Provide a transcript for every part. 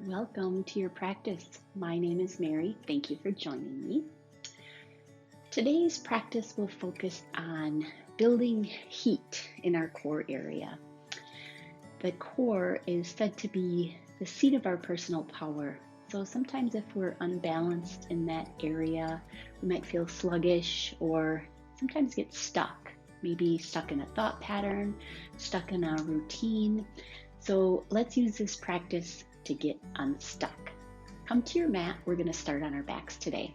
Welcome to your practice. My name is Mary. Thank you for joining me. Today's practice will focus on building heat in our core area. The core is said to be the seat of our personal power. So sometimes if we're unbalanced in that area, we might feel sluggish or sometimes get stuck. Maybe stuck in a thought pattern, stuck in a routine. So let's use this practice to get unstuck. Come to your mat. We're going to start on our backs today.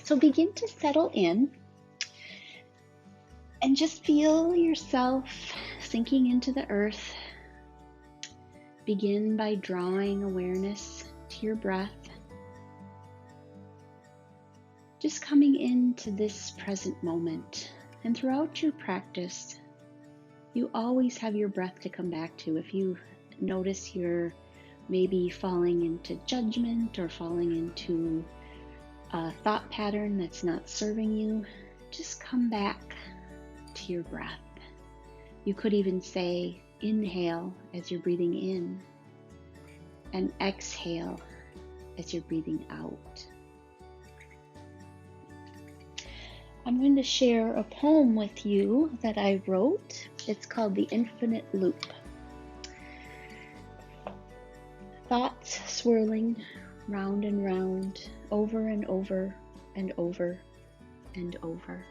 So begin to settle in and just feel yourself sinking into the earth. Begin by drawing awareness to your breath. Just coming into this present moment. And throughout your practice, you always have your breath to come back to. If you notice you're maybe falling into judgment or falling into a thought pattern that's not serving you, just come back to your breath. You could even say, inhale as you're breathing in and exhale as you're breathing out. I'm going to share a poem with you that I wrote. It's called The Infinite Loop. Thoughts swirling round and round, over and over and over and over.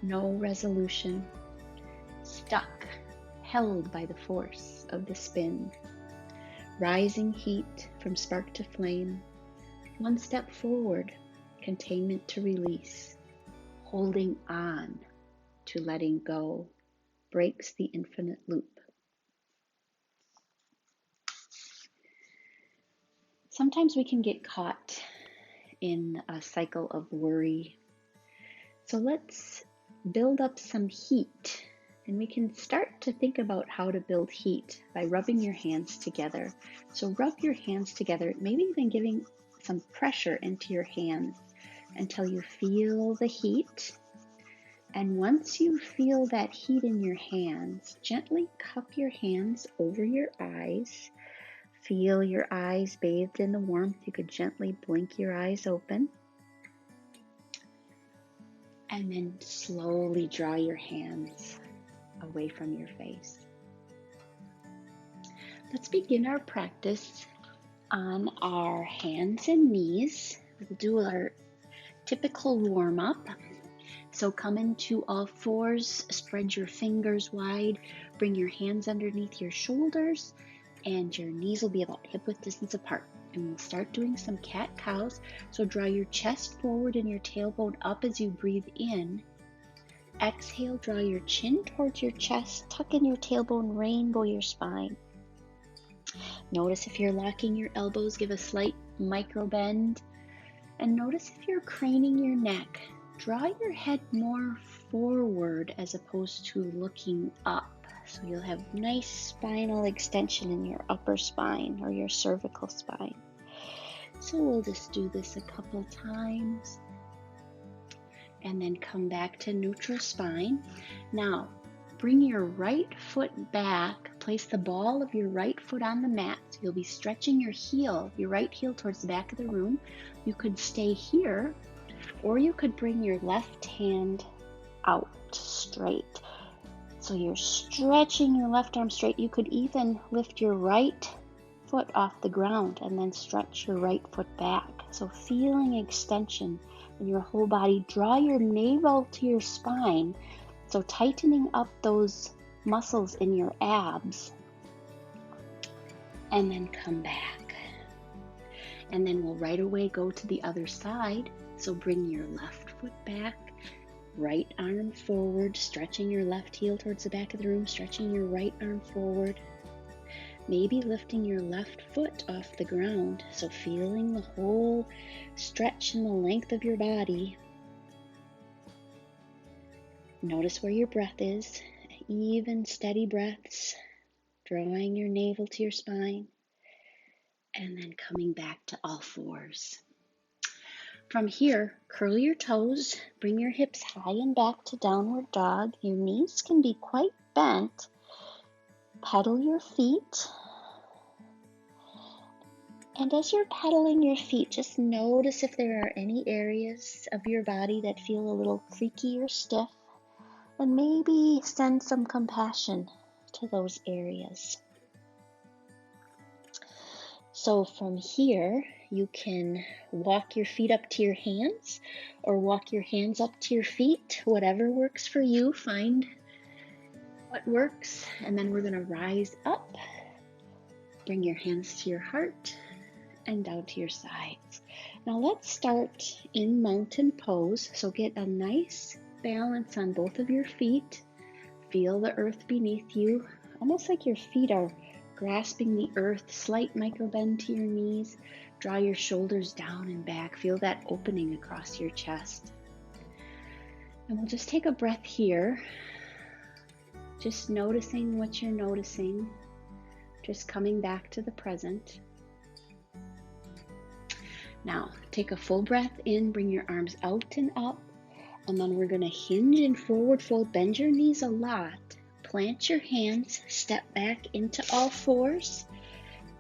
No resolution, stuck, held by the force of the spin. Rising heat from spark to flame, one step forward, containment to release. Holding on to letting go breaks the infinite loop. Sometimes we can get caught in a cycle of worry. So let's build up some heat, and we can start to think about how to build heat by rubbing your hands together. So rub your hands together, maybe even giving some pressure into your hands until you feel the heat. And once you feel that heat in your hands, gently cup your hands over your eyes. Feel your eyes bathed in the warmth. You could gently blink your eyes open. And then slowly draw your hands away from your face. Let's begin our practice on our hands and knees. We'll do our typical warm-up. So come into all fours, spread your fingers wide, bring your hands underneath your shoulders, and your knees will be about hip-width distance apart. And we'll start doing some cat-cows. So draw your chest forward and your tailbone up as you breathe in. Exhale, draw your chin towards your chest, tuck in your tailbone, rainbow your spine. Notice if you're locking your elbows, give a slight micro bend. And notice if you're craning your neck. Draw your head more forward as opposed to looking up. So you'll have nice spinal extension in your upper spine or your cervical spine. So we'll just do this a couple times. And then come back to neutral spine. Now, bring your right foot back. Place the ball of your right foot on the mat. So you'll be stretching your heel, your right heel towards the back of the room. You could stay here, or you could bring your left hand out straight. So you're stretching your left arm straight. You could even lift your right foot off the ground and then stretch your right foot back. So feeling extension in your whole body. Draw your navel to your spine. So tightening up those muscles in your abs. And then come back. And then we'll right away go to the other side. So bring your left foot back, right arm forward, stretching your left heel towards the back of the room, stretching your right arm forward. Maybe lifting your left foot off the ground, so feeling the whole stretch in the length of your body. Notice where your breath is, even steady breaths, drawing your navel to your spine, and then coming back to all fours. From here, curl your toes, bring your hips high and back to downward dog. Your knees can be quite bent, pedal your feet. And as you're pedaling your feet, just notice if there are any areas of your body that feel a little creaky or stiff, and maybe send some compassion to those areas. So from here, you can walk your feet up to your hands or walk your hands up to your feet, whatever works for you. Find what works, and then we're going to rise up. Bring your hands to your heart and down to your sides. Now let's start in mountain pose. So get a nice balance on both of your feet. Feel the earth beneath you, almost like your feet are grasping the earth. Slight micro bend to your knees. Draw your shoulders down and back. Feel that opening across your chest. And we'll just take a breath here. Just noticing what you're noticing. Just coming back to the present. Now, take a full breath in, bring your arms out and up, and then we're going to hinge and forward fold. Bend your knees a lot. Plant your hands, step back into all fours,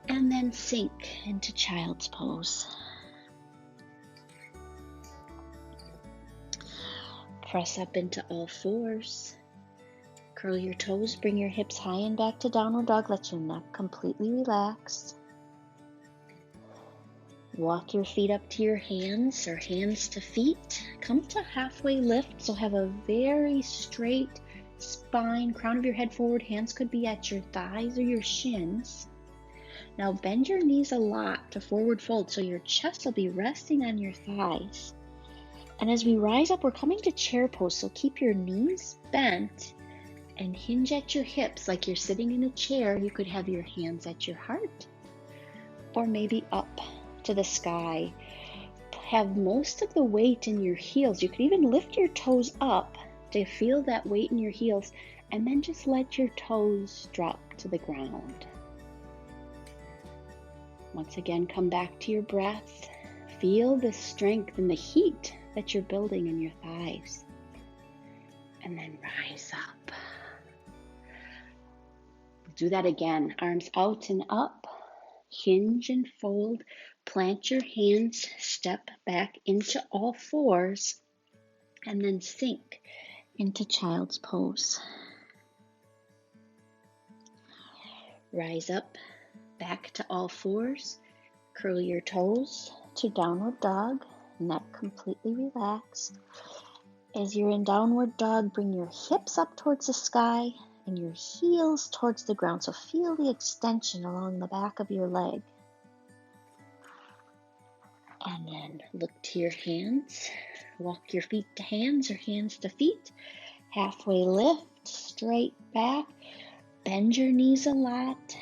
and then sink into child's pose. Press up into all fours. Curl your toes, bring your hips high and back to downward dog. Let your neck completely relax. Walk your feet up to your hands or hands to feet. Come to halfway lift, so have a very straight spine, crown of your head forward. Hands could be at your thighs or your shins. Now bend your knees a lot to forward fold, so your chest will be resting on your thighs. And as we rise up, we're coming to chair pose, so keep your knees bent and hinge at your hips like you're sitting in a chair. You could have your hands at your heart or maybe up to the sky. Have most of the weight in your heels. You could even lift your toes up to feel that weight in your heels, and then just let your toes drop to the ground. Once again, come back to your breath. Feel the strength and the heat that you're building in your thighs. And then rise up. Do that again. Arms out and up. Hinge and fold. Plant your hands. Step back into all fours. And then sink into child's pose. Rise up. Back to all fours. Curl your toes to downward dog. Neck completely relaxed. As you're in downward dog, bring your hips up towards the sky and your heels towards the ground. So feel the extension along the back of your leg. And then look to your hands. Walk your feet to hands or hands to feet. Halfway lift, straight back. Bend your knees a lot.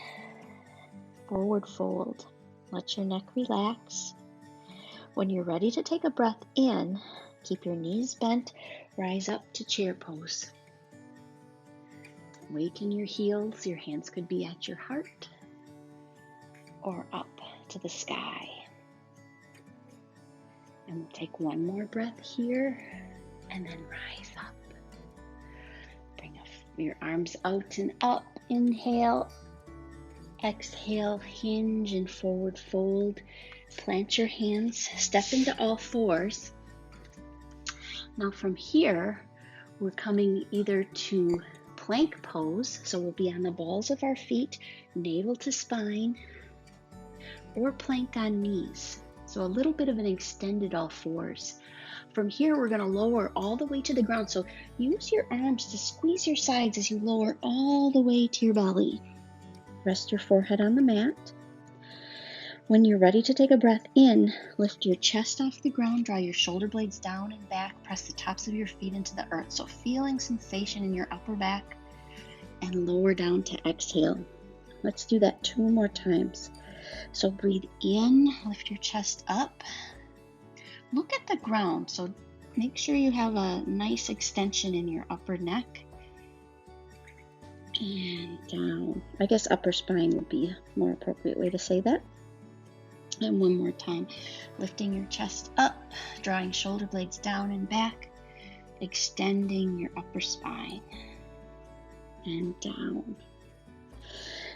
Forward fold. Let your neck relax. When you're ready to take a breath in, keep your knees bent. Rise up to chair pose. Weight in your heels. Your hands could be at your heart or up to the sky. And we'll take one more breath here and then rise up. Bring your arms out and up. Inhale. Exhale, hinge and forward fold. Plant your hands. Step into all fours. Now from here, we're coming either to plank pose, so we'll be on the balls of our feet, navel to spine, or plank on knees. So a little bit of an extended all fours. From here, we're going to lower all the way to the ground. So use your arms to squeeze your sides as you lower all the way to your belly. Rest your forehead on the mat. When you're ready to take a breath in, lift your chest off the ground, draw your shoulder blades down and back, press the tops of your feet into the earth. So feeling sensation in your upper back and lower down to exhale. Let's do that 2 more times. So breathe in, lift your chest up. Look at the ground. So make sure you have a nice extension in your upper neck. And down. I guess upper spine would be a more appropriate way to say that. And one more time. Lifting your chest up, drawing shoulder blades down and back, extending your upper spine. And down.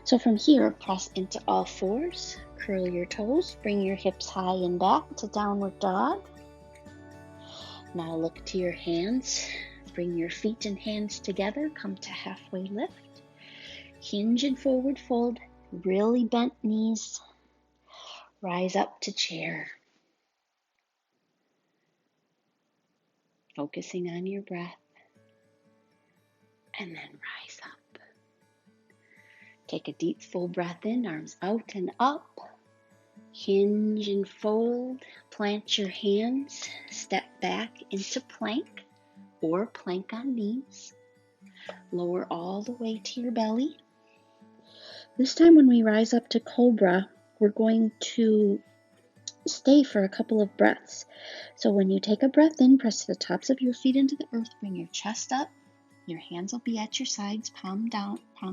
So from here, press into all fours, curl your toes, bring your hips high and back to downward dog. Now look to your hands, bring your feet and hands together, come to halfway lift, hinge and forward fold, really bent knees, rise up to chair. Focusing on your breath, and then rise up. Take a deep full breath in, arms out and up. Hinge and fold, plant your hands, step back into plank or plank on knees. Lower all the way to your belly. This time when we rise up to cobra, we're going to stay for a couple of breaths. So when you take a breath in, press the tops of your feet into the earth, bring your chest up. Your hands will be at your sides, palm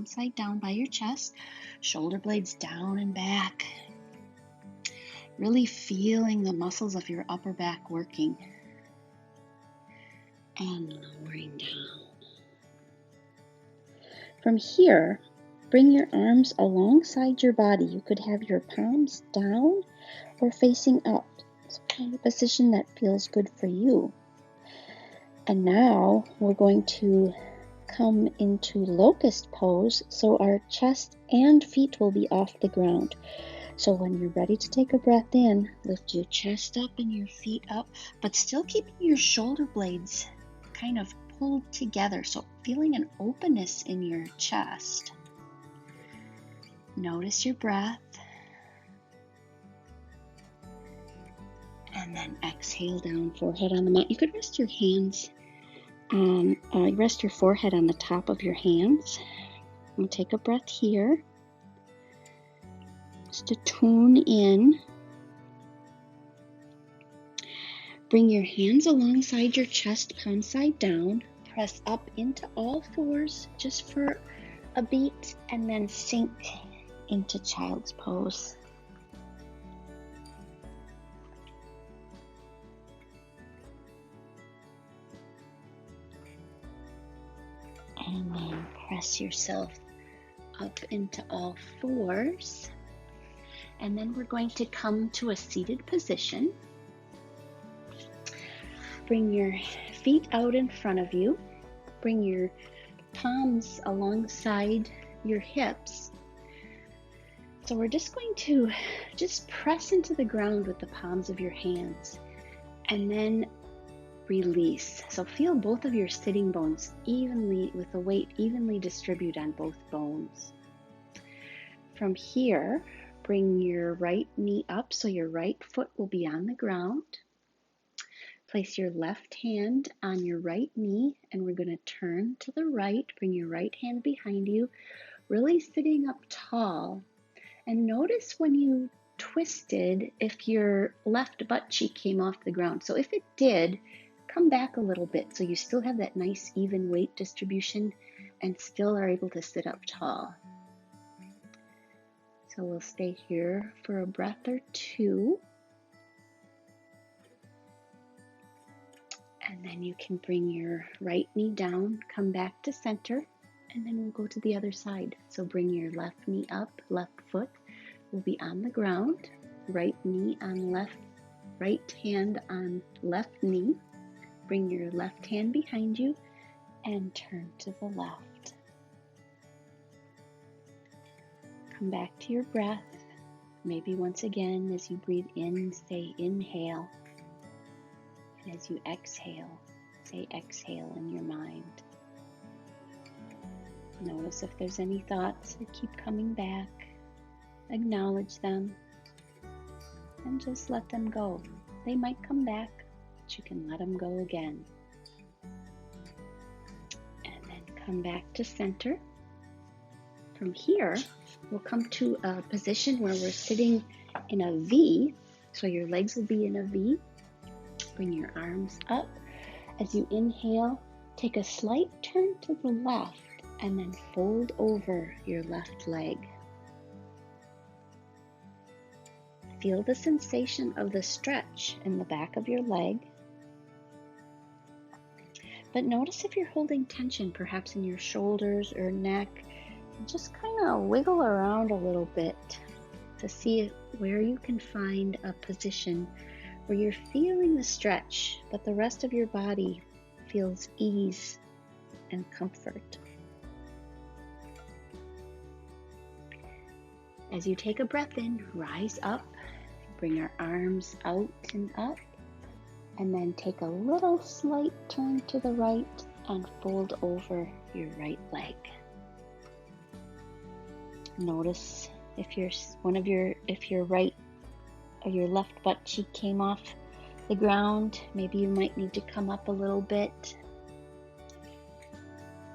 side down by your chest, shoulder blades down and back. Really feeling the muscles of your upper back working. And lowering down. From here, bring your arms alongside your body. You could have your palms down or facing up. So find a position that feels good for you. And now we're going to come into Locust Pose, so our chest and feet will be off the ground. So when you're ready to take a breath in, lift your chest up and your feet up, but still keeping your shoulder blades kind of pulled together. So feeling an openness in your chest. Notice your breath. And then exhale down, forehead on the mat. You could rest your hands rest your forehead on the top of your hands. And take a breath here. Just to tune in. Bring your hands alongside your chest, palm side down. Press up into all fours just for a beat and then sink into child's pose. And then press yourself up into all fours. And then we're going to come to a seated position. Bring your feet out in front of you. Bring your palms alongside your hips. So we're just going to press into the ground with the palms of your hands. And then release. So feel both of your sitting bones evenly, with the weight evenly distributed on both bones. From here, bring your right knee up so your right foot will be on the ground. Place your left hand on your right knee, and we're going to turn to the right. Bring your right hand behind you, really sitting up tall. And notice when you twisted if your left butt cheek came off the ground. So if it did, come back a little bit so you still have that nice even weight distribution and still are able to sit up tall. So we'll stay here for a breath or two. And then you can bring your right knee down, come back to center, and then we'll go to the other side. So bring your left knee up, left foot will be on the ground, right knee on left, right hand on left knee. Bring your left hand behind you and turn to the left. Come back to your breath. Maybe once again, as you breathe in, say inhale. And as you exhale, say exhale in your mind. Notice if there's any thoughts that keep coming back. Acknowledge them and just let them go. They might come back, but you can let them go again. And then come back to center. From here, we'll come to a position where we're sitting in a V. So your legs will be in a V. Bring your arms up. As you inhale, take a slight turn to the left and then fold over your left leg. Feel the sensation of the stretch in the back of your leg. But notice if you're holding tension, perhaps in your shoulders or neck. Just kind of wiggle around a little bit to see where you can find a position where you're feeling the stretch, but the rest of your body feels ease and comfort. As you take a breath in, rise up, bring your arms out and up, and then take a little slight turn to the right and fold over your right leg. Notice if your right or your left butt cheek came off the ground, maybe you might need to come up a little bit.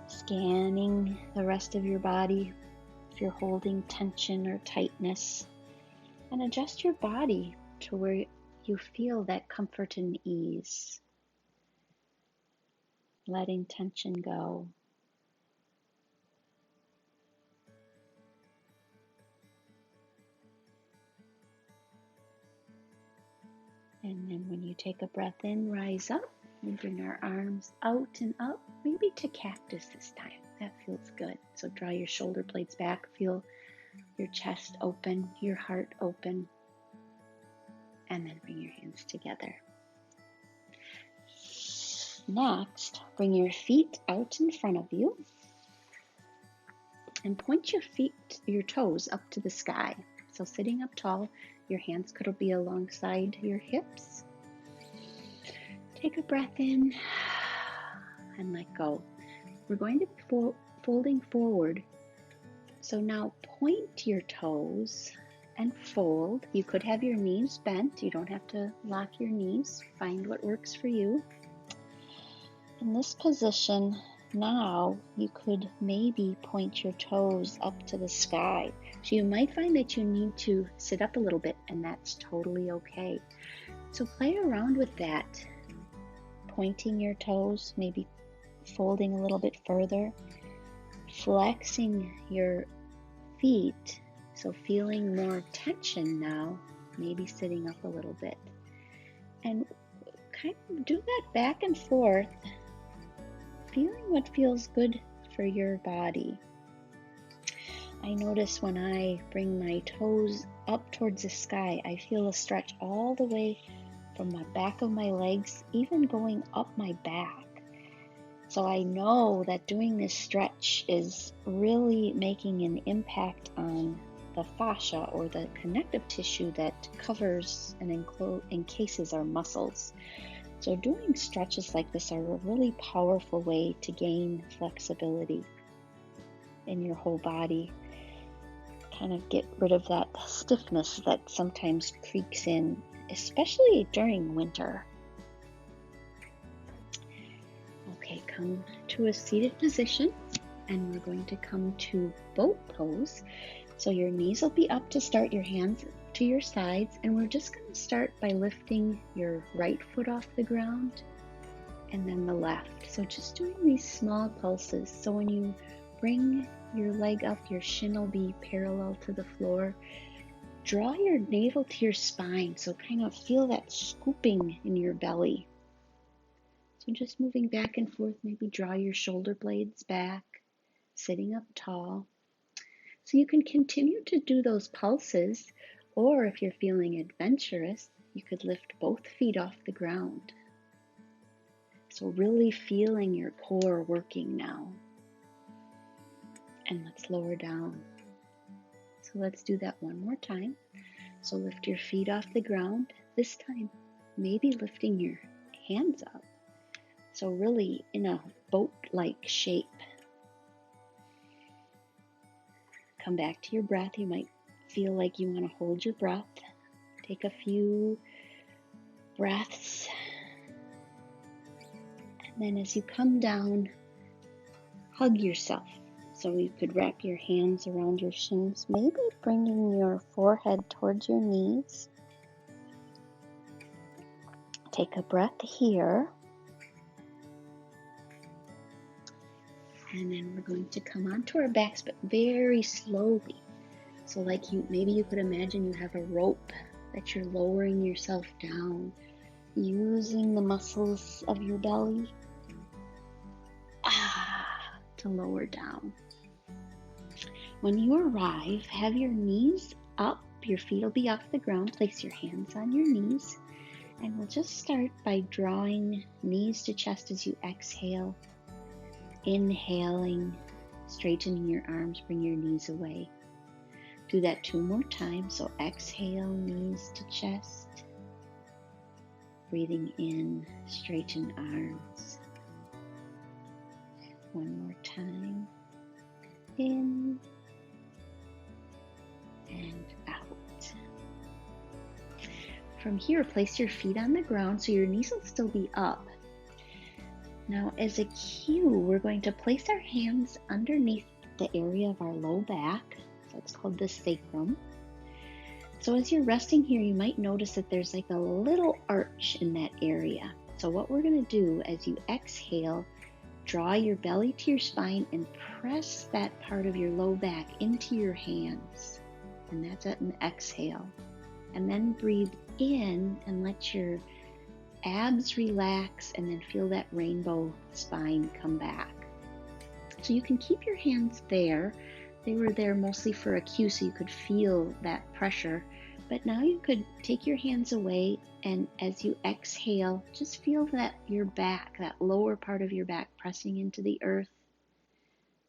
Scanning the rest of your body if you're holding tension or tightness, and adjust your body to where you feel that comfort and ease. Letting tension go. And then when you take a breath in, rise up and bring our arms out and up, maybe to cactus this time. That feels good. So draw your shoulder blades back, feel your chest open, your heart open, and then bring your hands together. Next, bring your feet out in front of you and point your toes up to the sky. So sitting up tall, your hands could be alongside your hips. Take a breath in and let go. We're going to be folding forward. So now point your toes and fold. You could have your knees bent. You don't have to lock your knees. Find what works for you. In this position, now you could maybe point your toes up to the sky. So you might find that you need to sit up a little bit, and that's totally okay. So play around with that. Pointing your toes, maybe folding a little bit further. Flexing your feet, so feeling more tension now, maybe sitting up a little bit. And kind of do that back and forth, feeling what feels good for your body. I notice when I bring my toes up towards the sky, I feel a stretch all the way from the back of my legs, even going up my back. So I know that doing this stretch is really making an impact on the fascia, or the connective tissue that covers and encases our muscles. So doing stretches like this are a really powerful way to gain flexibility in your whole body. Kind of get rid of that stiffness that sometimes creeps in, especially during winter. Okay, come to a seated position, and we're going to come to boat pose. So your knees will be up to start, your hands to your sides, and we're just going to start by lifting your right foot off the ground and then the left. So just doing these small pulses. So when you bring your leg up, your shin will be parallel to the floor. Draw your navel to your spine, so kind of feel that scooping in your belly. So just moving back and forth, maybe draw your shoulder blades back, sitting up tall. So you can continue to do those pulses, or if you're feeling adventurous, you could lift both feet off the ground. So really feeling your core working now. And let's lower down. So let's do that one more time. So lift your feet off the ground. This time, maybe lifting your hands up. So really in a boat-like shape. Come back to your breath. You might feel like you want to hold your breath. Take a few breaths. And then as you come down, hug yourself. So you could wrap your hands around your shins, maybe bringing your forehead towards your knees. Take a breath here. And then we're going to come onto our backs, but very slowly. So maybe you could imagine you have a rope that you're lowering yourself down, using the muscles of your belly to lower down. When you arrive, have your knees up, your feet will be off the ground. Place your hands on your knees, and we'll just start by drawing knees to chest as you exhale. Inhaling, straightening your arms, bring your knees away. Do that 2 more times. So exhale, knees to chest. Breathing in, straighten arms. 1 more time. In and out. From here, place your feet on the ground so your knees will still be up. Now, as a cue, we're going to place our hands underneath the area of our low back. That's called the sacrum. So as you're resting here, you might notice that there's like a little arch in that area. So what we're going to do as you exhale, draw your belly to your spine and press that part of your low back into your hands. And that's at an exhale. And then breathe in and let your abs relax, and then feel that rainbow spine come back. So you can keep your hands there. They were there mostly for a cue so you could feel that pressure. But now you could take your hands away, and as you exhale, just feel that your back, that lower part of your back pressing into the earth.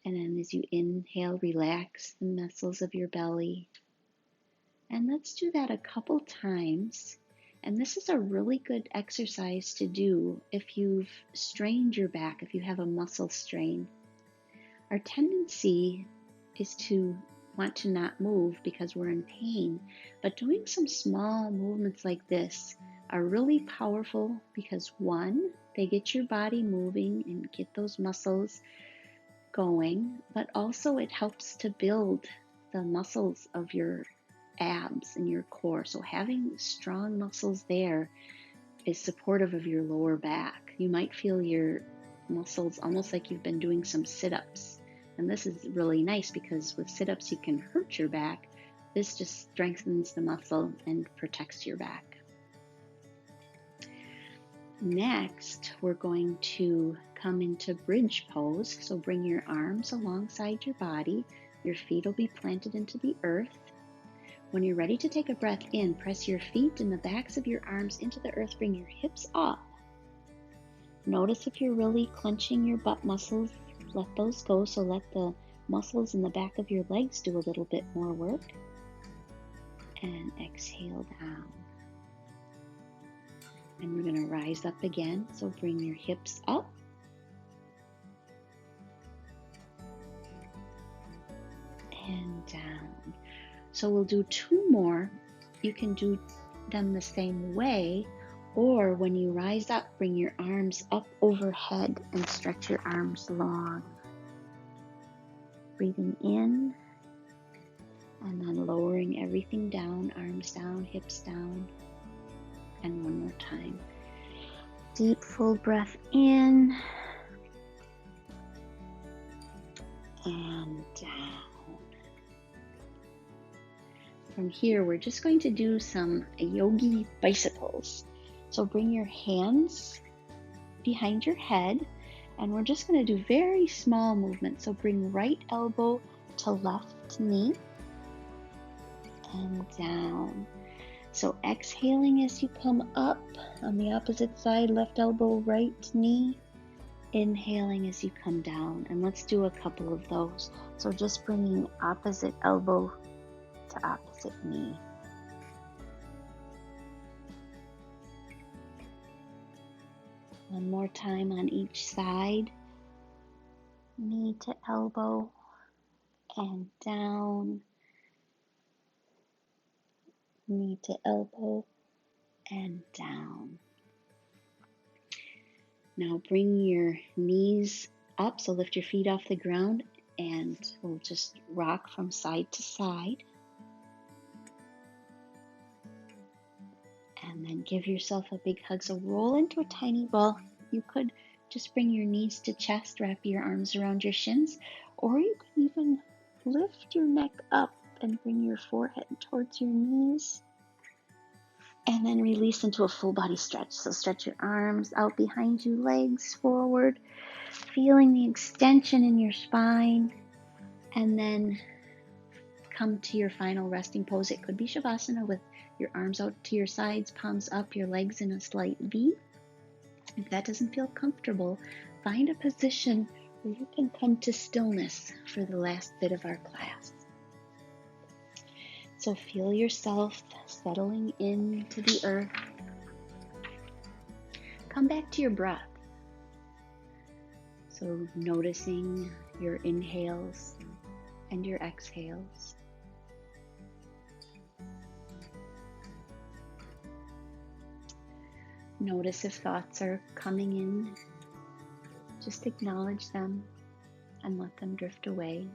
And then as you inhale, relax the muscles of your belly. And let's do that a couple times. And this is a really good exercise to do if you've strained your back, if you have a muscle strain. Our tendency is to want to not move because we're in pain, but doing some small movements like this are really powerful because 1, they get your body moving and get those muscles going, but also it helps to build the muscles of your abs and your core. So having strong muscles there is supportive of your lower back. You might feel your muscles almost like you've been doing some sit-ups. And this is really nice because with sit-ups you can hurt your back. This just strengthens the muscle and protects your back. Next, we're going to come into bridge pose. So bring your arms alongside your body. Your feet will be planted into the earth. When you're ready to take a breath in, press your feet and the backs of your arms into the earth. Bring your hips up. Notice if you're really clenching your butt muscles, let those go. So let the muscles in the back of your legs do a little bit more work. And exhale down. And we're going to rise up again. So bring your hips up. And down. So we'll do 2 more. You can do them the same way, or when you rise up, bring your arms up overhead and stretch your arms long. Breathing in and then lowering everything down, arms down, hips down. And 1 more time. Deep, full breath in and down. From here, we're just going to do some Yogi Bicycles. So bring your hands behind your head, and we're just going to do very small movements. So bring right elbow to left knee and down. So exhaling as you come up on the opposite side, left elbow, right knee. Inhaling as you come down. And let's do a couple of those. So just bringing opposite elbow to opposite knee. One more time on each side. Knee to elbow and down. Knee to elbow and down. Now bring your knees up, so lift your feet off the ground and we'll just rock from side to side. And then give yourself a big hug. So roll into a tiny ball. You could just bring your knees to chest, wrap your arms around your shins, or you can even lift your neck up and bring your forehead towards your knees. And then release into a full body stretch. So stretch your arms out behind you, legs forward, feeling the extension in your spine. And then come to your final resting pose. It could be Shavasana with your arms out to your sides, palms up, your legs in a slight V. If that doesn't feel comfortable, find a position where you can come to stillness for the last bit of our class. So feel yourself settling into the earth. Come back to your breath. So noticing your inhales and your exhales. Notice if thoughts are coming in. Just acknowledge them and let them drift away.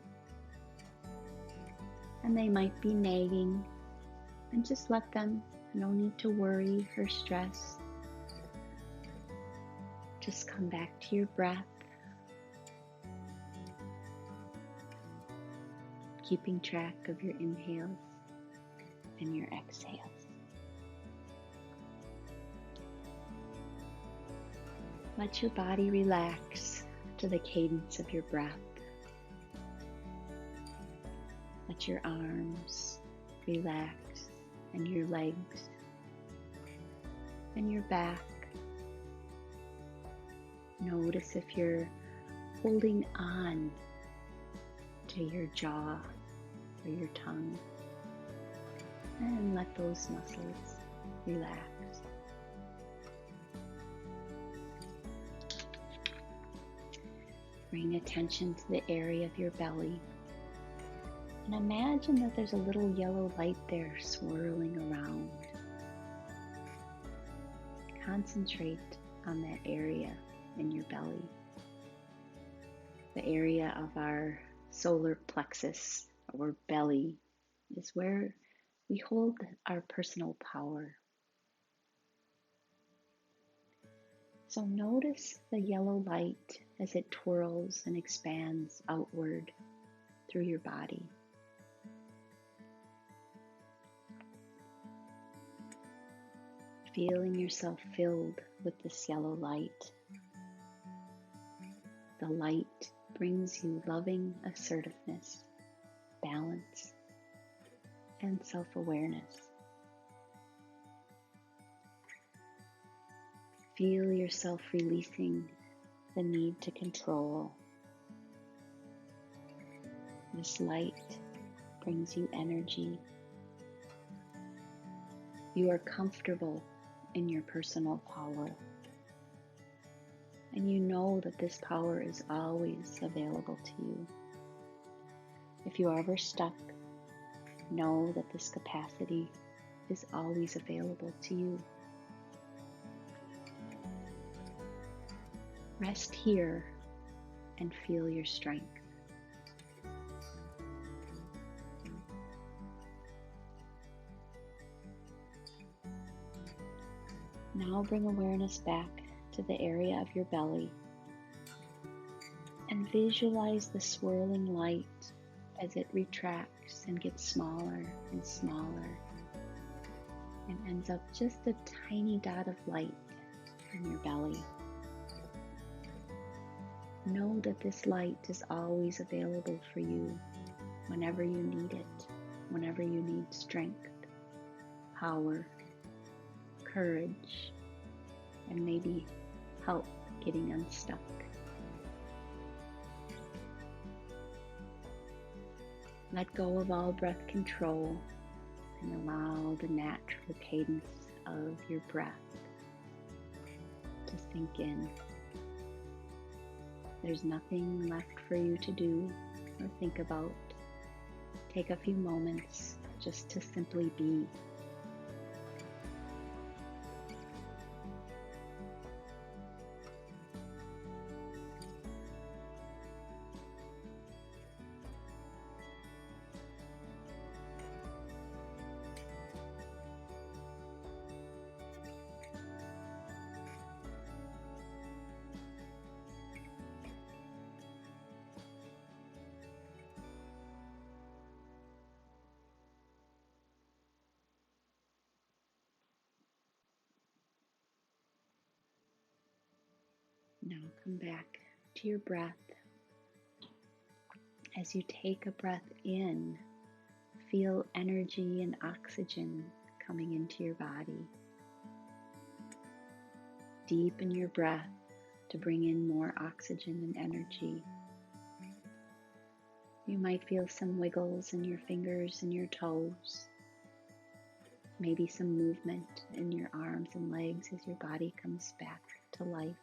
And they might be nagging, and just let them. No need to worry or stress. Just come back to your breath, keeping track of your inhales and your exhales. Let your body relax to the cadence of your breath. Let your arms relax, and your legs, and your back. Notice if you're holding on to your jaw or your tongue, and let those muscles relax. Bring attention to the area of your belly. And imagine that there's a little yellow light there swirling around. Concentrate on that area in your belly. The area of our solar plexus, or belly, is where we hold our personal power. So notice the yellow light as it twirls and expands outward through your body. Feeling yourself filled with this yellow light. The light brings you loving assertiveness, balance, and self-awareness. Feel yourself releasing the need to control. This light brings you energy. You are comfortable in your personal power. And you know that this power is always available to you. If you are ever stuck, know that this capacity is always available to you. Rest here and feel your strength. Now bring awareness back to the area of your belly and visualize the swirling light as it retracts and gets smaller and smaller and ends up just a tiny dot of light in your belly. Know that this light is always available for you whenever you need it, whenever you need strength, power, courage, and maybe help getting unstuck. Let go of all breath control and allow the natural cadence of your breath to sink in. There's nothing left for you to do or think about. Take a few moments just to simply be. Now come back to your breath. As you take a breath in, feel energy and oxygen coming into your body. Deepen your breath to bring in more oxygen and energy. You might feel some wiggles in your fingers and your toes. Maybe some movement in your arms and legs as your body comes back to life.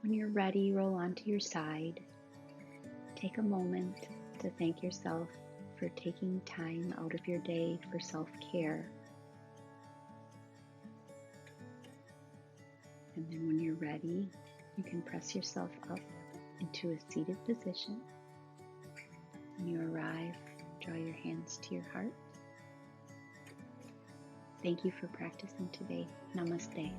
When you're ready, roll onto your side. Take a moment to thank yourself for taking time out of your day for self-care. And then when you're ready, you can press yourself up into a seated position. When you arrive, draw your hands to your heart. Thank you for practicing today. Namaste.